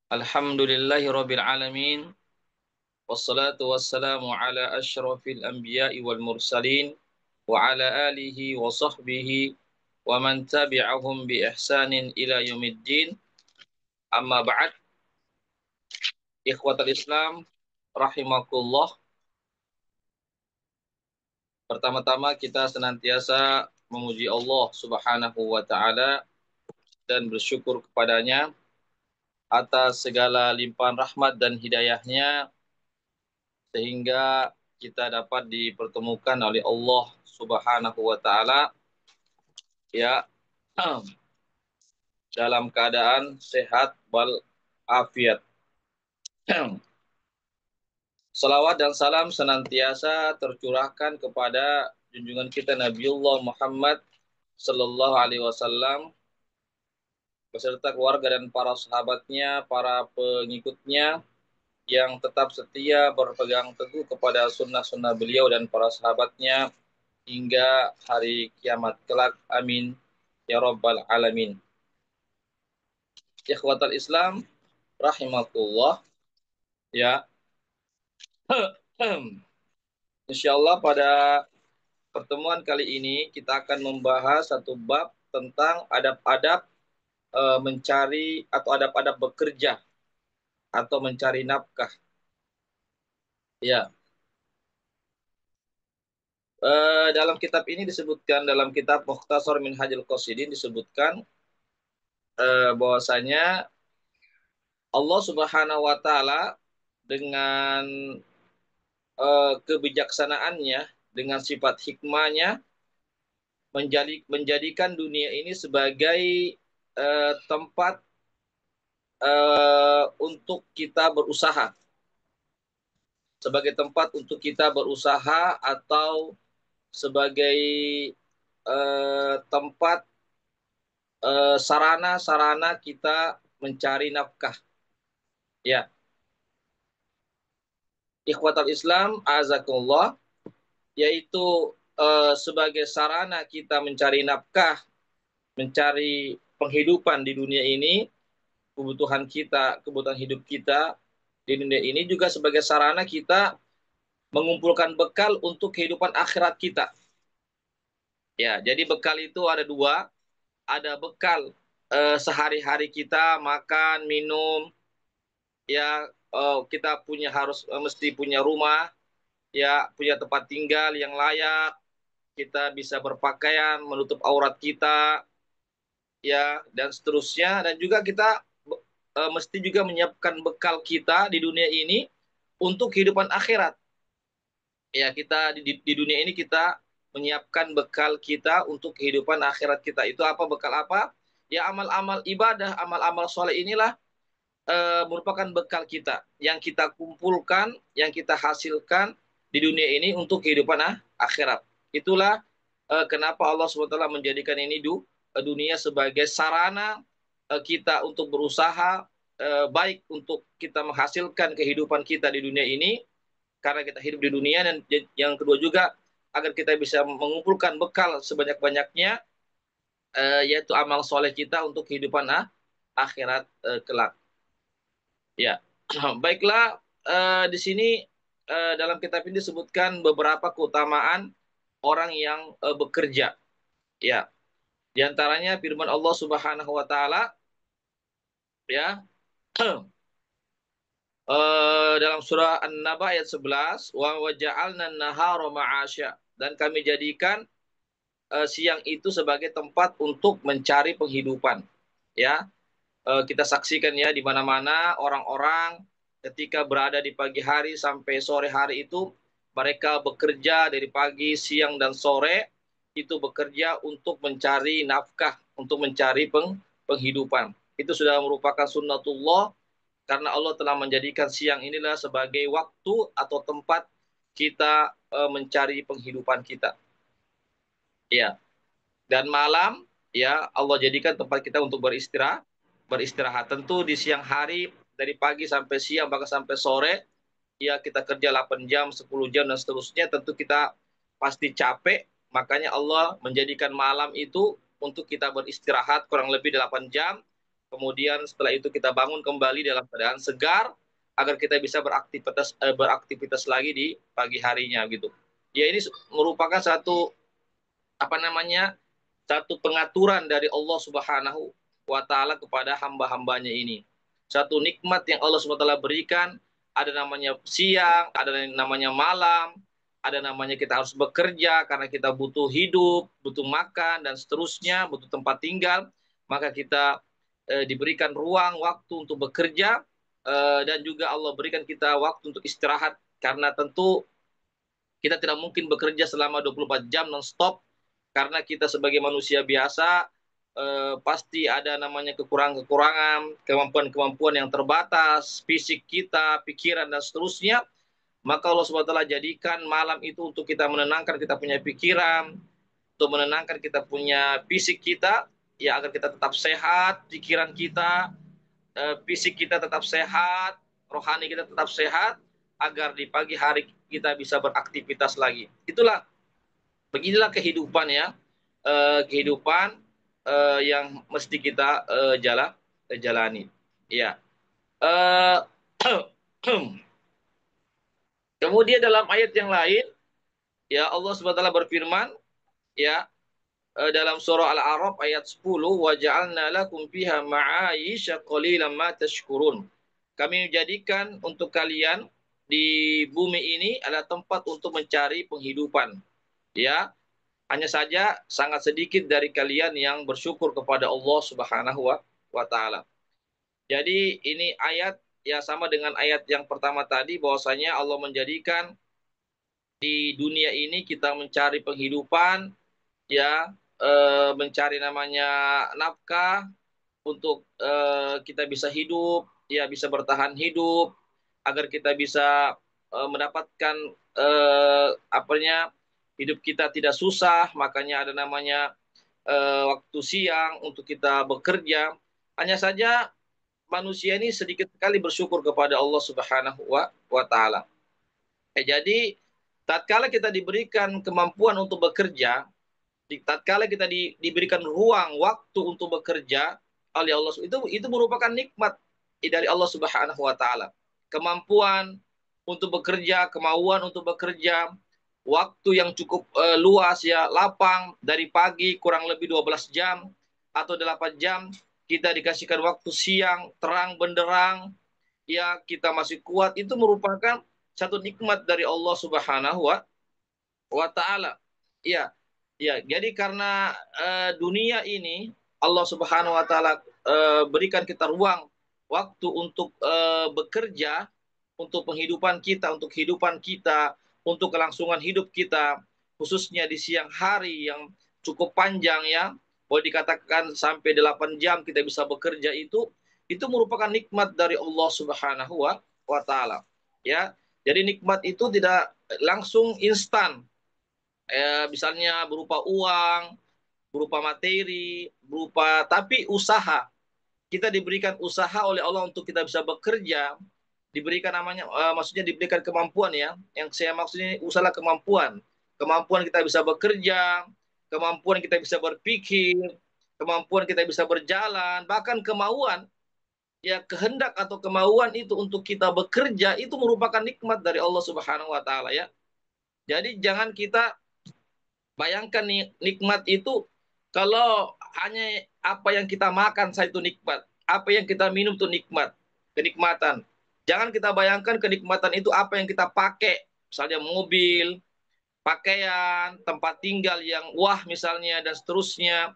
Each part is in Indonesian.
Alhamdulillahi Rabbil Alamin. Wassalatu wassalamu ala ashrafil anbiya'i wal mursalin. Wa ala alihi wa sahbihi wa man tabi'ahum bi ihsanin ila yaumiddin. Amma ba'd. Ikhwatal Islam rahimakumullah. Pertama-tama kita senantiasa memuji Allah Subhanahu wa taala dan bersyukur kepadanya atas segala limpahan rahmat dan hidayahnya sehingga kita dapat dipertemukan oleh Allah Subhanahu wa taala ya dalam keadaan sehat wal afiat. Salawat dan salam senantiasa tercurahkan kepada junjungan kita Nabiullah Muhammad sallallahu alaihi wasallam beserta keluarga dan para sahabatnya, para pengikutnya yang tetap setia berpegang teguh kepada sunnah-sunnah beliau dan para sahabatnya hingga hari kiamat kelak. Amin ya rabbal alamin. Ikhwatal Islam rahimakumullah ya. Insyaallah pada pertemuan kali ini kita akan membahas satu bab tentang adab-adab mencari atau adab-adab bekerja atau mencari nafkah. Ya. Dalam kitab ini disebutkan, dalam kitab Mukhtasar Minhajul Qasidin disebutkan bahwasanya Allah Subhanahu wa taala dengan kebijaksanaannya, dengan sifat hikmahnya menjadikan dunia ini sebagai tempat untuk kita berusaha, sebagai tempat untuk kita berusaha atau sebagai tempat sarana-sarana kita mencari nafkah. Ya. Ikhwatal Islam azakumullah, yaitu sebagai sarana kita mencari nafkah, mencari penghidupan di dunia ini, kebutuhan kita, kebutuhan hidup kita di dunia ini juga sebagai sarana kita mengumpulkan bekal untuk kehidupan akhirat kita. Ya, jadi bekal itu ada dua, ada bekal sehari-hari kita makan, minum, ya kita mesti punya rumah, ya punya tempat tinggal yang layak, kita bisa berpakaian menutup aurat kita, ya dan seterusnya, dan juga kita mesti juga menyiapkan bekal kita di dunia ini untuk kehidupan akhirat. Ya kita di dunia ini kita menyiapkan bekal kita untuk kehidupan akhirat kita. Itu apa, bekal apa? Ya amal-amal ibadah, amal-amal soleh inilah merupakan bekal kita yang kita kumpulkan, yang kita hasilkan di dunia ini untuk kehidupan akhirat. Itulah kenapa Allah SWT menjadikan ini dunia sebagai sarana kita untuk berusaha, baik untuk kita menghasilkan kehidupan kita di dunia ini karena kita hidup di dunia, dan yang kedua juga agar kita bisa mengumpulkan bekal sebanyak-banyaknya, yaitu amal soleh kita untuk kehidupan akhirat kelak. Ya, baiklah, di sini dalam kitab ini disebutkan beberapa keutamaan orang yang bekerja. Ya, di antaranya firman Allah Subhanahu wa taala ya dalam surah An-Naba ayat 11, wa waja'alna an-nahara ma'asya, dan kami jadikan siang itu sebagai tempat untuk mencari penghidupan. Ya, kita saksikan ya di mana-mana orang-orang ketika berada di pagi hari sampai sore hari itu mereka bekerja dari pagi, siang dan sore, itu bekerja untuk mencari nafkah, untuk mencari penghidupan. Itu sudah merupakan sunnatullah karena Allah telah menjadikan siang inilah sebagai waktu atau tempat kita mencari penghidupan kita. Ya. Dan malam ya Allah jadikan tempat kita untuk beristirahat. Tentu di siang hari dari pagi sampai siang bahkan sampai sore ya kita kerja 8 jam, 10 jam dan seterusnya, tentu kita pasti capek. Makanya Allah menjadikan malam itu untuk kita beristirahat kurang lebih 8 jam kemudian setelah itu kita bangun kembali dalam keadaan segar agar kita bisa beraktivitas lagi di pagi harinya gitu. Ya ini merupakan satu apa namanya satu pengaturan dari Allah Subhanahu wa taala kepada hamba-hambanya ini. Satu nikmat yang Allah Subhanahu wa taala berikan, ada namanya siang, ada namanya malam, ada namanya kita harus bekerja karena kita butuh hidup, butuh makan dan seterusnya, butuh tempat tinggal, maka kita diberikan ruang waktu untuk bekerja dan juga Allah berikan kita waktu untuk istirahat karena tentu kita tidak mungkin bekerja selama 24 jam non-stop karena kita sebagai manusia biasa pasti ada namanya kekurangan-kekurangan, kemampuan-kemampuan yang terbatas, fisik kita, pikiran dan seterusnya. Maka Allah SWT jadikan malam itu untuk kita menenangkan kita punya pikiran, untuk menenangkan kita punya fisik kita, ya agar kita tetap sehat, pikiran kita, fisik kita tetap sehat, rohani kita tetap sehat, agar di pagi hari kita bisa beraktivitas lagi. Itulah, beginilah kehidupan ya, kehidupan yang mesti kita jalani. Ya. Uh, Kemudian dalam ayat yang lain, ya Allah SWT berfirman, ya dalam surah Al-A'raf ayat 10, wa ja'alna lakum fiha ma'aisha qalilan ma tashkurun. Kami menjadikan untuk kalian di bumi ini adalah tempat untuk mencari penghidupan. Ya, hanya saja sangat sedikit dari kalian yang bersyukur kepada Allah Subhanahu wa taala. Jadi ini ayat ya sama dengan ayat yang pertama tadi bahwasanya Allah menjadikan di dunia ini kita mencari penghidupan ya mencari namanya nafkah untuk kita bisa hidup ya bisa bertahan hidup agar kita bisa mendapatkan apanya hidup kita tidak susah makanya ada namanya waktu siang untuk kita bekerja hanya saja manusia ini sedikit sekali bersyukur kepada Allah Subhanahu wa taala. Jadi tatkala kita diberikan kemampuan untuk bekerja, tatkala kita diberikan ruang waktu untuk bekerja oleh Allah itu merupakan nikmat dari Allah Subhanahu wa taala. Kemampuan untuk bekerja, kemauan untuk bekerja, waktu yang cukup luas ya, lapang dari pagi kurang lebih 12 jam atau 8 jam kita dikasihkan waktu siang terang benderang ya kita masih kuat itu merupakan satu nikmat dari Allah Subhanahu wa taala. Ya, ya. Jadi karena dunia ini Allah Subhanahu wa taala berikan kita ruang waktu untuk bekerja untuk penghidupan kita, untuk kehidupan kita, untuk kelangsungan hidup kita, khususnya di siang hari yang cukup panjang ya. Boleh dikatakan sampai 8 jam kita bisa bekerja itu merupakan nikmat dari Allah Subhanahu wa taala. Ya. Jadi nikmat itu tidak langsung instan misalnya berupa uang, berupa materi, berupa tapi usaha. Kita diberikan usaha oleh Allah untuk kita bisa bekerja, diberikan namanya maksudnya diberikan kemampuan ya. Yang saya maksudnya usaha kemampuan. Kemampuan kita bisa bekerja, kemampuan kita bisa berpikir, kemampuan kita bisa berjalan, bahkan kemauan ya kehendak atau kemauan itu untuk kita bekerja itu merupakan nikmat dari Allah Subhanahu wa taala ya. Jadi jangan kita bayangkan nih, nikmat itu kalau hanya apa yang kita makan saya itu nikmat, apa yang kita minum itu nikmat, kenikmatan. Jangan kita bayangkan kenikmatan itu apa yang kita pakai, misalnya mobil, pakaian, tempat tinggal yang wah misalnya dan seterusnya,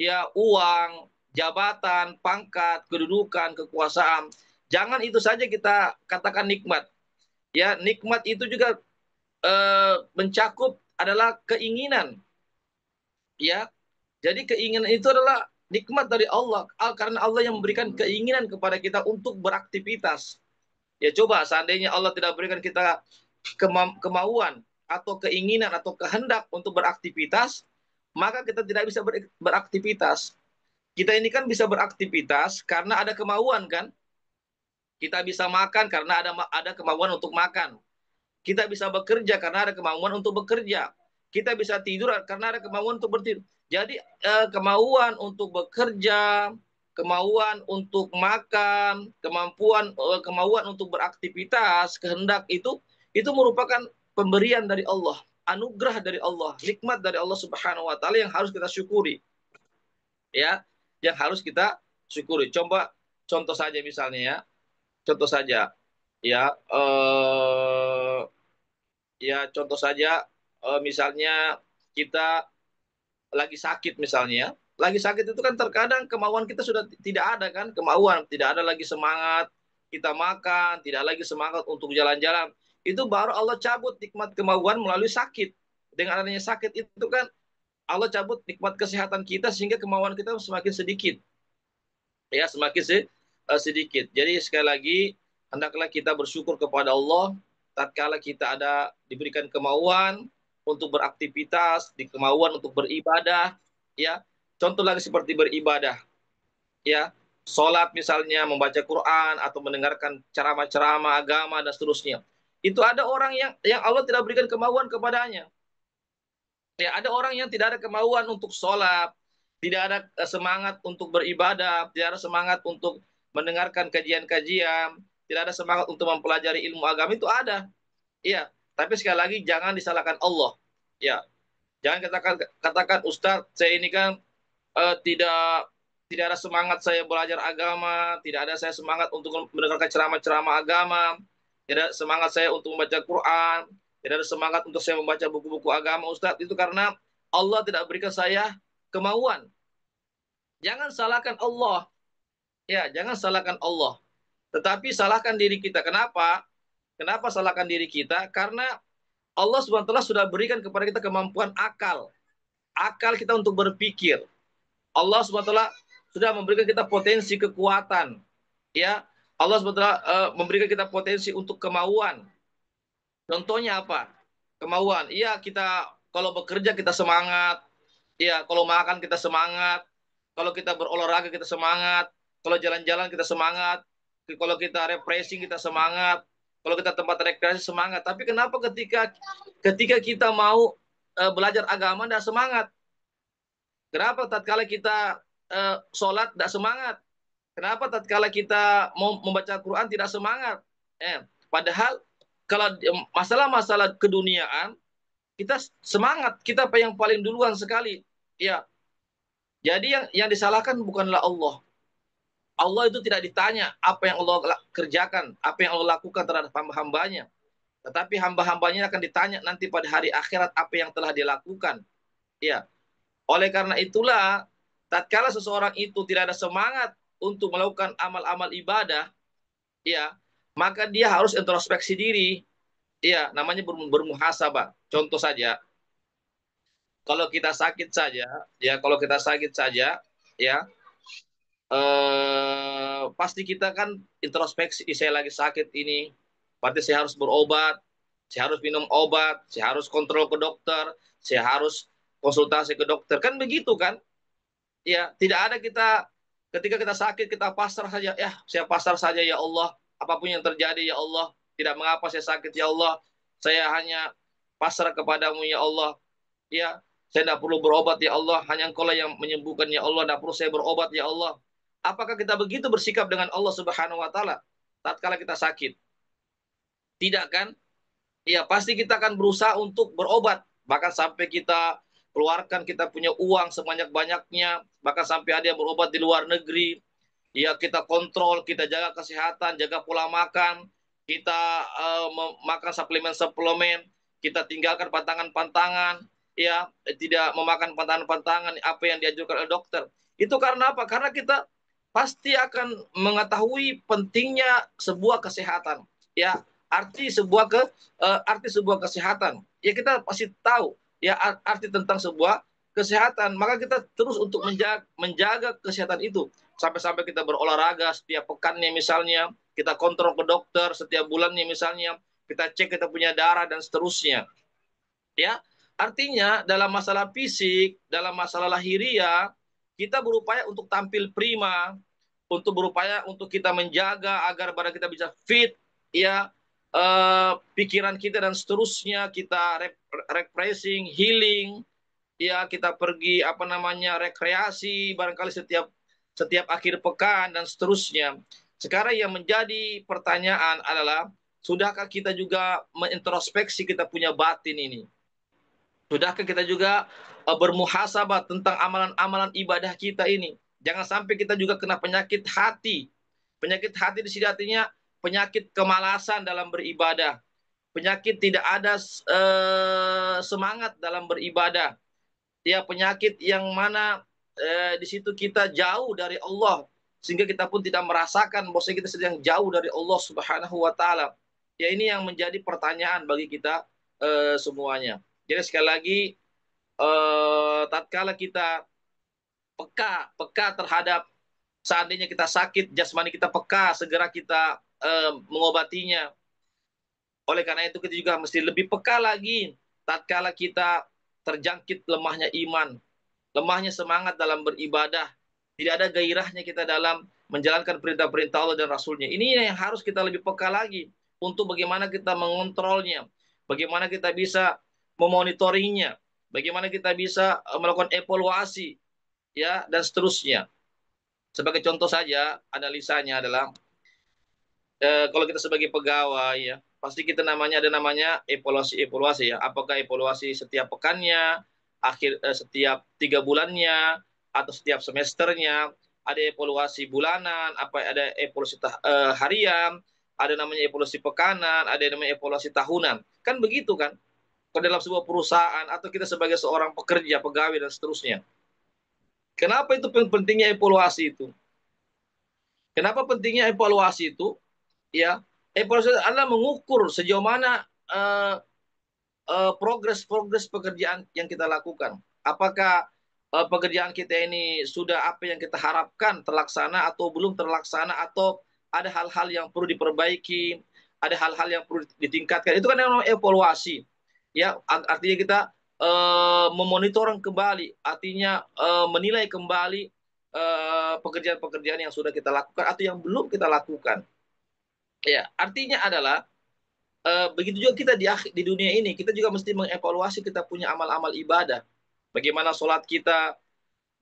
ya uang, jabatan, pangkat, kedudukan, kekuasaan. Jangan itu saja kita katakan nikmat. Ya, nikmat itu juga mencakup adalah keinginan ya. Jadi keinginan itu adalah nikmat dari Allah karena Allah yang memberikan keinginan kepada kita untuk beraktivitas. Ya coba seandainya Allah tidak berikan kita kemauan atau keinginan atau kehendak untuk beraktivitas, maka kita tidak bisa beraktivitas. Kita ini kan bisa beraktivitas karena ada kemauan kan? Kita bisa makan karena ada kemauan untuk makan. Kita bisa bekerja karena ada kemauan untuk bekerja. Kita bisa tidur karena ada kemauan untuk bertidur. Jadi kemauan untuk bekerja, kemauan untuk makan, kemauan untuk beraktivitas, kehendak itu merupakan pemberian dari Allah, anugerah dari Allah, nikmat dari Allah Subhanahu wa taala yang harus kita syukuri. Ya, yang harus kita syukuri. Coba contoh saja misalnya ya. Contoh saja ya ya contoh saja misalnya kita lagi sakit misalnya ya. Lagi sakit itu kan terkadang kemauan kita sudah tidak ada kan, kemauan, tidak ada lagi semangat kita makan, tidak lagi semangat untuk jalan-jalan. Itu baru Allah cabut nikmat kemauan melalui sakit. Dengan adanya sakit itu kan Allah cabut nikmat kesehatan kita sehingga kemauan kita semakin sedikit. Ya, semakin sedikit. Jadi sekali lagi hendaklah kita bersyukur kepada Allah tatkala kita ada diberikan kemauan untuk beraktivitas, di kemauan untuk beribadah, ya. Contoh lagi seperti beribadah, ya. Salat misalnya, membaca Quran atau mendengarkan ceramah-ceramah agama dan seterusnya. Itu ada orang yang Allah tidak berikan kemauan kepadanya. Ya, ada orang yang tidak ada kemauan untuk sholat, tidak ada semangat untuk beribadah, tidak ada semangat untuk mendengarkan kajian-kajian, tidak ada semangat untuk mempelajari ilmu agama itu ada. Iya, tapi sekali lagi jangan disalahkan Allah. Ya, jangan katakan Ustadz, saya ini kan tidak tidak ada semangat saya belajar agama, tidak ada saya semangat untuk mendengarkan ceramah-ceramah agama, tidak ada semangat saya untuk membaca Quran, tidak ada semangat untuk saya membaca buku-buku agama, Ustadz. Itu karena Allah tidak berikan saya kemauan. Jangan salahkan Allah. Ya, jangan salahkan Allah. Tetapi salahkan diri kita. Kenapa? Kenapa salahkan diri kita? Karena Allah SWT sudah berikan kepada kita kemampuan akal. Akal kita untuk berpikir. Allah SWT sudah memberikan kita potensi kekuatan. Ya, Allah SWT memberikan kita potensi untuk kemauan. Contohnya apa? Kemauan. Iya, kita kalau bekerja kita semangat. Iya, kalau makan kita semangat. Kalau kita berolahraga kita semangat. Kalau jalan-jalan kita semangat. Kalau kita refreshing kita semangat. Kalau kita tempat rekreasi semangat. Tapi kenapa ketika kita mau belajar agama tidak semangat? Kenapa tatkala kita sholat tidak semangat? Kenapa tatkala kita mau membaca Quran tidak semangat? Padahal kalau masalah-masalah keduniaan kita semangat, kita apa yang paling duluan sekali. Ya, jadi yang disalahkan bukanlah Allah. Allah itu tidak ditanya apa yang Allah kerjakan, apa yang Allah lakukan terhadap hamba-hambanya. Tetapi hamba-hambanya akan ditanya nanti pada hari akhirat apa yang telah dilakukan. Ya, oleh karena itulah, tatkala seseorang itu tidak ada semangat untuk melakukan amal-amal ibadah, ya, maka dia harus introspeksi diri. Ya, namanya bermuhasabah. Contoh saja, kalau kita sakit saja, ya, kalau kita sakit saja, ya, pasti kita kan introspeksi, saya lagi sakit ini, berarti saya harus berobat, saya harus minum obat, saya harus kontrol ke dokter, saya harus konsultasi ke dokter, kan begitu kan? Ya, tidak ada kita ketika kita sakit kita pasrah saja, ya saya pasrah saja ya Allah, apapun yang terjadi ya Allah, tidak mengapa saya sakit ya Allah, saya hanya pasrah kepadamu ya Allah, ya saya tidak perlu berobat ya Allah, hanya Engkau lah yang menyembuhkan ya Allah, tidak perlu saya berobat ya Allah. Apakah kita begitu bersikap dengan Allah Subhanahu wa taala tatkala kita sakit? Tidak kan? Ya, pasti kita akan berusaha untuk berobat, bahkan sampai kita keluarkan kita punya uang sebanyak-banyaknya, bahkan sampai ada yang berobat di luar negeri. Ya, kita kontrol, kita jaga kesehatan, jaga pola makan, kita makan suplemen-suplemen, kita tinggalkan pantangan-pantangan, ya, tidak memakan pantangan-pantangan apa yang dianjurkan oleh dokter. Itu karena apa? Karena kita pasti akan mengetahui pentingnya sebuah kesehatan. Ya, arti sebuah kesehatan. Ya, kita pasti tahu ya arti tentang sebuah kesehatan. Maka kita terus untuk menjaga kesehatan itu. Sampai-sampai kita berolahraga setiap pekannya misalnya, kita kontrol ke dokter setiap bulannya misalnya, kita cek kita punya darah dan seterusnya. Ya, artinya dalam masalah fisik, dalam masalah lahiriah, kita berupaya untuk tampil prima, untuk berupaya untuk kita menjaga agar badan kita bisa fit, ya, pikiran kita dan seterusnya kita refreshing, healing, ya kita pergi apa namanya rekreasi barangkali setiap setiap akhir pekan dan seterusnya. Sekarang yang menjadi pertanyaan adalah, sudahkah kita juga mengintrospeksi kita punya batin ini? Sudahkah kita juga bermuhasabah tentang amalan-amalan ibadah kita ini? Jangan sampai kita juga kena penyakit hati. Penyakit hati di sini artinya penyakit kemalasan dalam beribadah. Penyakit tidak ada semangat dalam beribadah. Ya, penyakit yang mana di situ kita jauh dari Allah, sehingga kita pun tidak merasakan bahwa kita sedang jauh dari Allah Subhanahu wa taala. Ya, ini yang menjadi pertanyaan bagi kita semuanya. Jadi sekali lagi, tatkala kita peka terhadap, seandainya kita sakit jasmani, kita peka segera kita mengobatinya. Oleh karena itu kita juga mesti lebih peka lagi tatkala kita terjangkit lemahnya iman, lemahnya semangat dalam beribadah, tidak ada gairahnya kita dalam menjalankan perintah-perintah Allah dan Rasulnya. Ini yang harus kita lebih peka lagi untuk bagaimana kita mengontrolnya, bagaimana kita bisa memonitorinya, bagaimana kita bisa melakukan evaluasi, ya, dan seterusnya. Sebagai contoh saja, analisanya adalah kalau kita sebagai pegawai, ya, pasti kita ada namanya evaluasi ya. Apakah evaluasi setiap pekannya, setiap 3 bulannya, atau setiap semesternya? Ada evaluasi bulanan, ada evaluasi harian, ada namanya evaluasi pekanan, ada namanya evaluasi tahunan. Kan begitu kan? Kalau dalam sebuah perusahaan atau kita sebagai seorang pekerja, pegawai dan seterusnya. Kenapa itu pentingnya evaluasi itu? Kenapa pentingnya evaluasi itu? Ya, evaluasi adalah mengukur sejauh mana progres pekerjaan yang kita lakukan. Apakah pekerjaan kita ini sudah apa yang kita harapkan terlaksana atau belum terlaksana, atau ada hal-hal yang perlu diperbaiki, ada hal-hal yang perlu ditingkatkan. Itu kan yang namanya evaluasi. Ya, artinya kita memonitor kembali, artinya menilai kembali pekerjaan-pekerjaan yang sudah kita lakukan atau yang belum kita lakukan. Ya, artinya adalah begitu juga kita di dunia ini, kita juga mesti mengevaluasi kita punya amal-amal ibadah. Bagaimana sholat kita,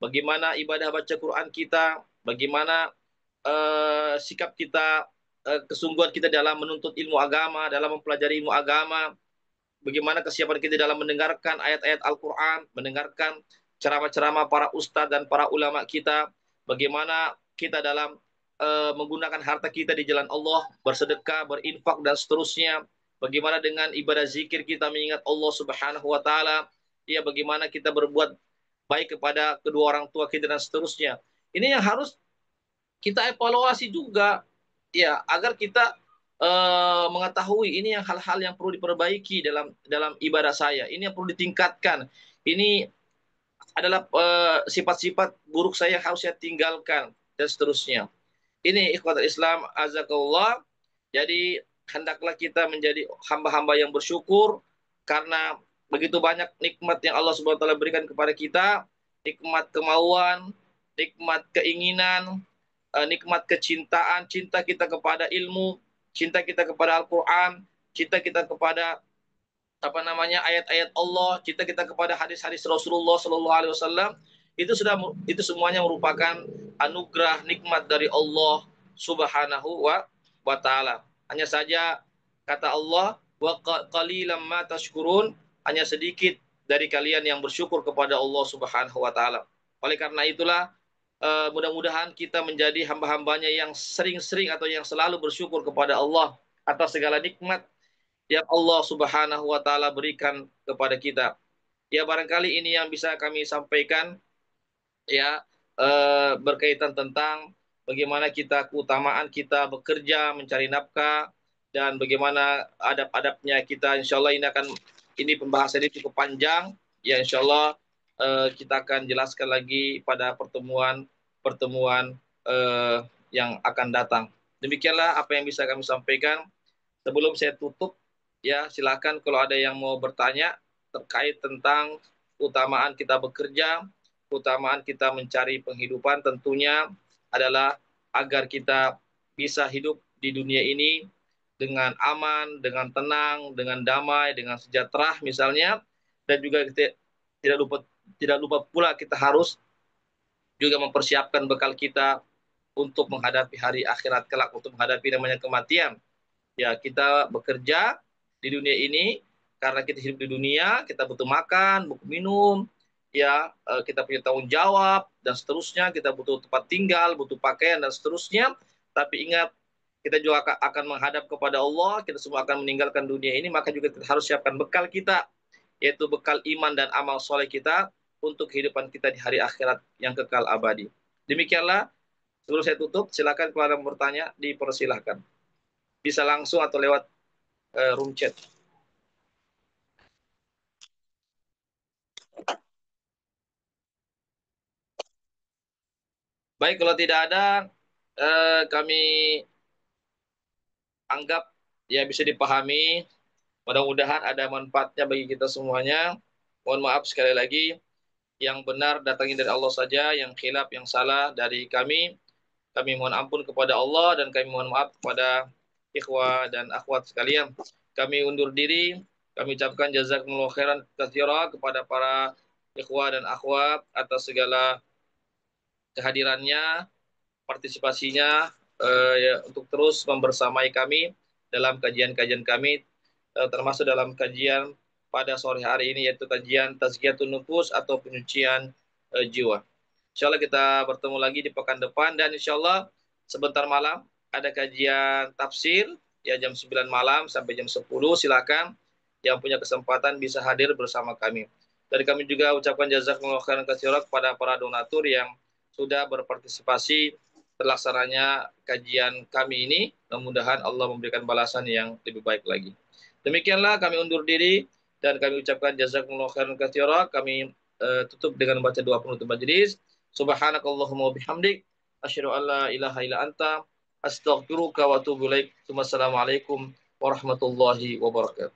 bagaimana ibadah baca Quran kita, bagaimana sikap kita, kesungguhan kita dalam menuntut ilmu agama, dalam mempelajari ilmu agama, bagaimana kesiapan kita dalam mendengarkan ayat-ayat Al-Quran, mendengarkan ceramah-ceramah para ustadz dan para ulama kita, bagaimana kita dalam menggunakan harta kita di jalan Allah, bersedekah, berinfak, dan seterusnya. Bagaimana dengan ibadah zikir kita mengingat Allah Subhanahu wa taala, ya, bagaimana kita berbuat baik kepada kedua orang tua kita dan seterusnya. Ini yang harus kita evaluasi juga, ya, agar kita mengetahui ini yang hal-hal yang perlu diperbaiki dalam ibadah saya, ini yang perlu ditingkatkan, ini adalah sifat-sifat buruk saya yang harus saya tinggalkan, dan seterusnya. Ini ikhwatul Islam azakallah. Jadi hendaklah kita menjadi hamba-hamba yang bersyukur karena begitu banyak nikmat yang Allah Subhanahu wa taala berikan kepada kita, nikmat kemauan, nikmat keinginan, nikmat kecintaan, cinta kita kepada ilmu, cinta kita kepada Al-Qur'an, cinta kita kepada ayat-ayat Allah, cinta kita kepada hadis-hadis Rasulullah Shallallahu Alaihi Wasallam, itu semuanya merupakan anugerah nikmat dari Allah Subhanahu wa taala. Hanya saja kata Allah, wa qalilam ma tashkurun, hanya sedikit dari kalian yang bersyukur kepada Allah Subhanahu wa taala. Oleh karena itulah mudah-mudahan kita menjadi hamba-hambanya yang sering-sering atau yang selalu bersyukur kepada Allah atas segala nikmat yang Allah Subhanahu wa taala berikan kepada kita. Ya, barangkali ini yang bisa kami sampaikan, ya, berkaitan tentang bagaimana keutamaan kita bekerja mencari nafkah, dan bagaimana adab-adabnya kita. Insya Allah ini pembahasan ini cukup panjang, ya, insya Allah kita akan jelaskan lagi pada pertemuan yang akan datang. Demikianlah apa yang bisa kami sampaikan. Sebelum saya tutup, ya, silakan kalau ada yang mau bertanya terkait tentang keutamaan kita bekerja, keutamaan kita mencari penghidupan, tentunya adalah agar kita bisa hidup di dunia ini dengan aman, dengan tenang, dengan damai, dengan sejahtera misalnya, dan juga kita tidak lupa pula kita harus juga mempersiapkan bekal kita untuk menghadapi hari akhirat kelak, untuk menghadapi namanya kematian. Ya, kita bekerja di dunia ini karena kita hidup di dunia, kita butuh makan, butuh minum, ya, kita punya tanggung jawab dan seterusnya, kita butuh tempat tinggal, butuh pakaian dan seterusnya. Tapi ingat, kita juga akan menghadap kepada Allah, kita semua akan meninggalkan dunia ini, maka juga kita harus siapkan bekal kita, yaitu bekal iman dan amal soleh kita untuk kehidupan kita di hari akhirat yang kekal abadi. Demikianlah, sebelum saya tutup, silakan kalau ada yang bertanya, dipersilahkan. Bisa langsung atau lewat room chat. Baik, kalau tidak ada, kami anggap ya bisa dipahami. Mudah-mudahan ada manfaatnya bagi kita semuanya. Mohon maaf sekali lagi, yang benar datangnya dari Allah saja, yang khilaf, yang salah dari kami. Kami mohon ampun kepada Allah dan kami mohon maaf kepada ikhwah dan akhwat sekalian. Kami undur diri, kami ucapkan jazakumullah khairan katsira kepada para ikhwah dan akhwat atas segala kehadirannya, partisipasinya, ya, untuk terus membersamai kami dalam kajian-kajian kami, termasuk dalam kajian pada sore hari ini, yaitu kajian tazkiyatun nufus atau penyucian jiwa. Insya Allah kita bertemu lagi di pekan depan, dan insya Allah sebentar malam ada kajian tafsir ya, jam 9 malam sampai jam 10. Silakan yang punya kesempatan bisa hadir bersama kami. Dan kami juga ucapkan jazakumullah khairan katsiran kepada para donatur yang sudah berpartisipasi terlaksananya kajian kami ini. Mudah-mudahan Allah memberikan balasan yang lebih baik lagi. Demikianlah kami undur diri dan kami ucapkan jazakumullah khairan katsiran. Kami tutup dengan membaca doa penutup majelis. Subhanakallahumma bihamdik asyhadu an la ilaha illa anta astaghfiruka wa atubu ilaik. Wassalamualaikum warahmatullahi wabarakatuh.